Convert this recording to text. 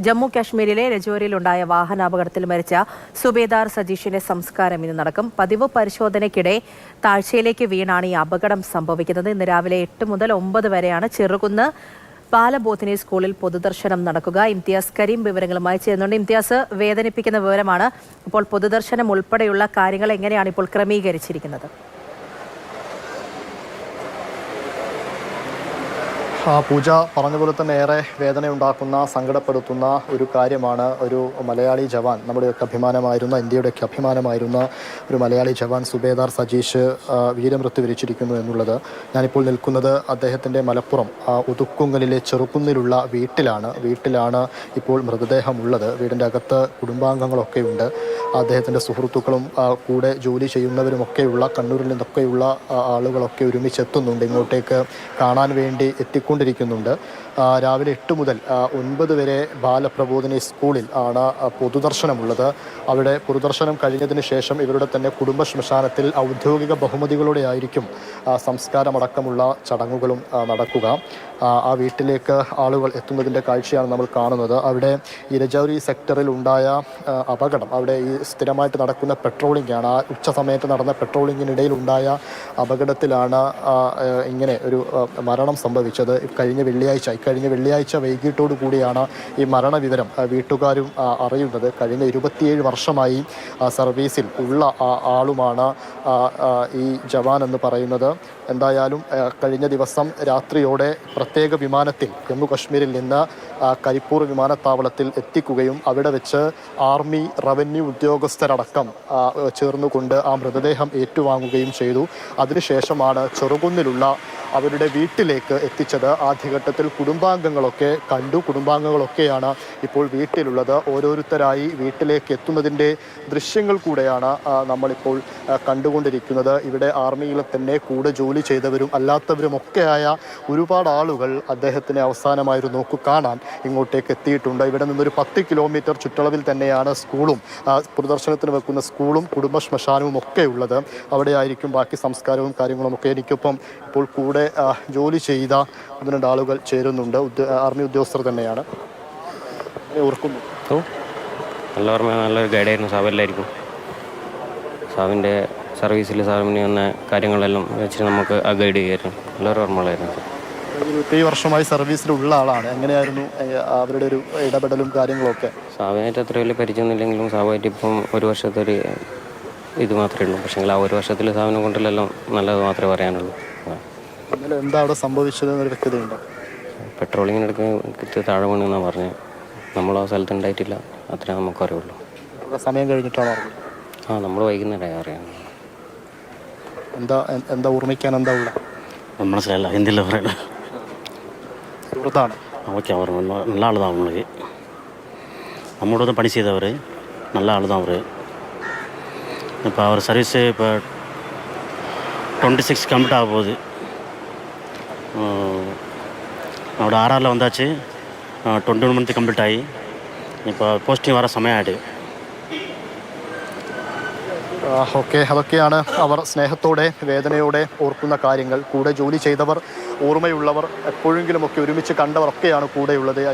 ജമ്മു കാശ്മീരിലെ രജോരിയിലുണ്ടായ വാഹനാപകടത്തിൽ മരിച്ച സുബേദാർ സജീഷിന്റെ സംസ്കാരം ഇന്ന് നടക്കും. പതിവ് പരിശോധനയ്ക്കിടെ താഴ്ചയിലേക്ക് വീണാണ് ഈ അപകടം സംഭവിക്കുന്നത്. ഇന്ന് രാവിലെ 8 മുതൽ 9 വരെയാണ് ചെറുകുന്ന് ബാലബോധിനി സ്കൂളിൽ പൊതുദർശനം നടക്കുക. ഇംതിയാസ് കരീം വിവരങ്ങളുമായി ചേരുന്നുണ്ട്. ഇംതിയാസ്, വേദനിപ്പിക്കുന്ന വിവരമാണ്. അപ്പോൾ പൊതുദർശനം ഉൾപ്പെടെയുള്ള കാര്യങ്ങൾ എങ്ങനെയാണ് ഇപ്പോൾ ക്രമീകരിച്ചിരിക്കുന്നത്? പൂജ പറഞ്ഞതുപോലെ തന്നെ ഏറെ വേദനയുണ്ടാക്കുന്ന, സങ്കടപ്പെടുത്തുന്ന ഒരു കാര്യമാണ്. ഒരു മലയാളി ജവാൻ, നമ്മുടെയൊക്കെ അഭിമാനമായിരുന്ന, ഇന്ത്യയുടെയൊക്കെ അഭിമാനമായിരുന്ന ഒരു മലയാളി ജവാൻ സുബേദാർ സജീഷ് വീരമൃത്യു വരിച്ചിരിക്കുന്നു എന്നുള്ളത്. ഞാനിപ്പോൾ നിൽക്കുന്നത് അദ്ദേഹത്തിൻ്റെ മലപ്പുറം ഉതുക്കുങ്ങലിലെ ചെറുകുന്നിലുള്ള വീട്ടിലാണ് ഇപ്പോൾ മൃതദേഹം ഉള്ളത്. വീടിൻ്റെ അകത്ത് കുടുംബാംഗങ്ങളൊക്കെ ഉണ്ട്. അദ്ദേഹത്തിൻ്റെ സുഹൃത്തുക്കളും കൂടെ ജോലി ചെയ്യുന്നവരുമൊക്കെയുള്ള, കണ്ണൂരിൽ നിന്നൊക്കെയുള്ള ആളുകളൊക്കെ ഒരുമിച്ചെത്തുന്നുണ്ട്. ഇങ്ങോട്ടേക്ക് കാണാൻ വേണ്ടി എത്തിക്കൊണ്ടിരിക്കുന്നുണ്ട്. രാവിലെ 8 മുതൽ 9 വരെ ബാലപ്രബോധിനി സ്കൂളിൽ ആണ് പൊതുദർശനമുള്ളത്. അവിടെ പൊതുദർശനം കഴിഞ്ഞതിന് ശേഷം ഇവരുടെ തന്നെ കുടുംബ ശ്മശാനത്തിൽ ഔദ്യോഗിക ബഹുമതികളോടെ ആയിരിക്കും സംസ്കാരമടക്കമുള്ള ചടങ്ങുകളും നടക്കുക. ആ വീട്ടിലേക്ക് ആളുകൾ എത്തുന്നതിൻ്റെ കാഴ്ചയാണ് നമ്മൾ കാണുന്നത്. അവിടെ ഈ രജൗരി സെക്ടറിൽ ഉണ്ടായ അപകടം, അവിടെ ഈ സ്ഥിരമായിട്ട് നടക്കുന്ന പെട്രോളിംഗ് ആണ്. ആ ഉച്ച സമയത്ത് നടന്ന പെട്രോളിങ്ങിനിടയിൽ ഉണ്ടായ അപകടത്തിലാണ് ഇങ്ങനെ ഒരു മരണം സംഭവിച്ചത്. കഴിഞ്ഞ വെള്ളിയാഴ്ച വൈകിട്ടോടു കൂടിയാണ് ഈ മരണവിവരം വീട്ടുകാരും അറിയുന്നത്. കഴിഞ്ഞ 27 വർഷമായി സർവീസിൽ ഉള്ള ആളുമാണ് ഈ ജവാൻ എന്ന് പറയുന്നത്. എന്തായാലും കഴിഞ്ഞ ദിവസം രാത്രിയോടെ പ്രത്യേക വിമാനത്തിൽ ജമ്മു കശ്മീരിൽ നിന്ന് കരിപ്പൂർ വിമാനത്താവളത്തിൽ എത്തിക്കുകയും അവിടെ വെച്ച് ആർമി, റവന്യൂ ഉദ്യോഗസ്ഥരടക്കം ചേർന്നുകൊണ്ട് ആ മൃതദേഹം ഏറ്റുവാങ്ങുകയും ചെയ്തു. അതിനുശേഷമാണ് ചെറുകുന്നിലുള്ള അവരുടെ വീട്ടിലേക്ക് എത്തിച്ചത്. ആദ്യഘട്ടത്തിൽ കുടുംബാംഗങ്ങളൊക്കെ കണ്ടു. കുടുംബാംഗങ്ങളൊക്കെയാണ് ഇപ്പോൾ വീട്ടിലുള്ളത്. ഓരോരുത്തരായി വീട്ടിലേക്ക് എത്തുന്നതിൻ്റെ ദൃശ്യങ്ങൾ കൂടെയാണ് നമ്മളിപ്പോൾ കണ്ടുകൊണ്ടിരിക്കുന്നത്. ഇവിടെ ആർമിയിൽ തന്നെ കൂടെ ജോലി ചെയ്തവരും അല്ലാത്തവരുമൊക്കെയായ ഒരുപാട് ആളുകൾ അദ്ദേഹത്തിനെ അവസാനമായൊരു നോക്കു കാണാൻ ഇങ്ങോട്ടേക്ക് എത്തിയിട്ടുണ്ട്. ഇവിടെ നിന്നൊരു 10 കിലോമീറ്റർ ചുറ്റളവിൽ തന്നെയാണ് സ്കൂളും, പൊതുദർശനത്തിന് വെക്കുന്ന സ്കൂളും കുടുംബ ശ്മശാനവും ഒക്കെ ഉള്ളത്. അവിടെയായിരിക്കും ബാക്കി സംസ്കാരവും കാര്യങ്ങളുമൊക്കെ. എനിക്കൊപ്പം ഇപ്പോൾ കൂടെ ജോലി ചെയ്ത 1-2 ആളുകൾ ചേരുന്നുണ്ട്. ആർമി ഉദ്യോഗസ്ഥർ തന്നെയാണ്. ഓർക്കുന്നു നല്ല ഓർമ്മ, നല്ലൊരു ഗൈഡായിരുന്നു. സാബല്ലായിരിക്കും. സാബിൻ്റെ സർവീസിൽ സാബിന് വന്ന കാര്യങ്ങളെല്ലാം വെച്ചിട്ട് നമുക്ക് ആ ഗൈഡ് ചെയ്യായിരുന്നു. നല്ലൊരു ഓർമ്മകളായിരുന്നു. 27 വർഷമായി സർവീസിലുള്ള ആളാണ്. എങ്ങനെയായിരുന്നു അവരുടെ ഒരു ഇടപെടലും കാര്യങ്ങളൊക്കെ? സാബിനായിട്ട് അത്ര വലിയ പരിചയമൊന്നുമില്ലെങ്കിലും സാബായിട്ട് ഇപ്പം 1 വർഷത്തെ ഒരു ഇത് മാത്രമേ ഉള്ളൂ. പക്ഷേ ആ 1 വർഷത്തിൽ സാബിനെ കൊണ്ടിലെല്ലാം നല്ലത് മാത്രമേ പറയാനുള്ളൂ. ഇന്നലെ എന്താ അവിടെ സംഭവിച്ചതെന്നൊരു വ്യക്തതയുണ്ടോ? പെട്രോളിങ്ങിനെടുക്ക് താഴെ വീണെന്നാണ് പറഞ്ഞത്. നമ്മൾ ആ സ്ഥലത്ത് ഉണ്ടായിട്ടില്ല, അത്രേ നമുക്ക് അറിയുള്ളൂ. സമയം കഴിഞ്ഞിട്ടാണ് അറിയുന്നത്? നമ്മൾ വൈകുന്നേരം അറിയാം. എന്താ ഓർമ്മിക്കാൻ എന്താ ഉള്ള? മനസ്സിലായില്ല, ഹിന്ദിയിൽ പറയല. സുഹൃത്താണ്. ഓക്കെ, അവർ നല്ല ആൾ தான் அவங்களுக்கு. நம்மளோட தான் பணி செய்தவர், நல்ல ஆள் தான் அவர். இப்போ அவர் சர்வீஸு இப்போ 26 கம்ப்ளீட் ஆக போகுது. அவரோட RRல வந்தாச்சு. 21 மந்த் கம்ப்ளீட் ஆகி ഇപ്പോൾ പോസ്റ്റിംഗ് വர സമയമായിട്ട്. ഓക്കെ, അതൊക്കെയാണ് അവർ സ്നേഹത്തോടെ, വേദനയോടെ ഓർക്കുന്ന കാര്യങ്ങൾ. കൂടെ ജോലി ചെയ്തവർ, ഓർമ്മയുള്ളവർ, എപ്പോഴെങ്കിലുമൊക്കെ ഒരുമിച്ച് കണ്ടവർ ഒക്കെയാണ് കൂടെയുള്ളത്.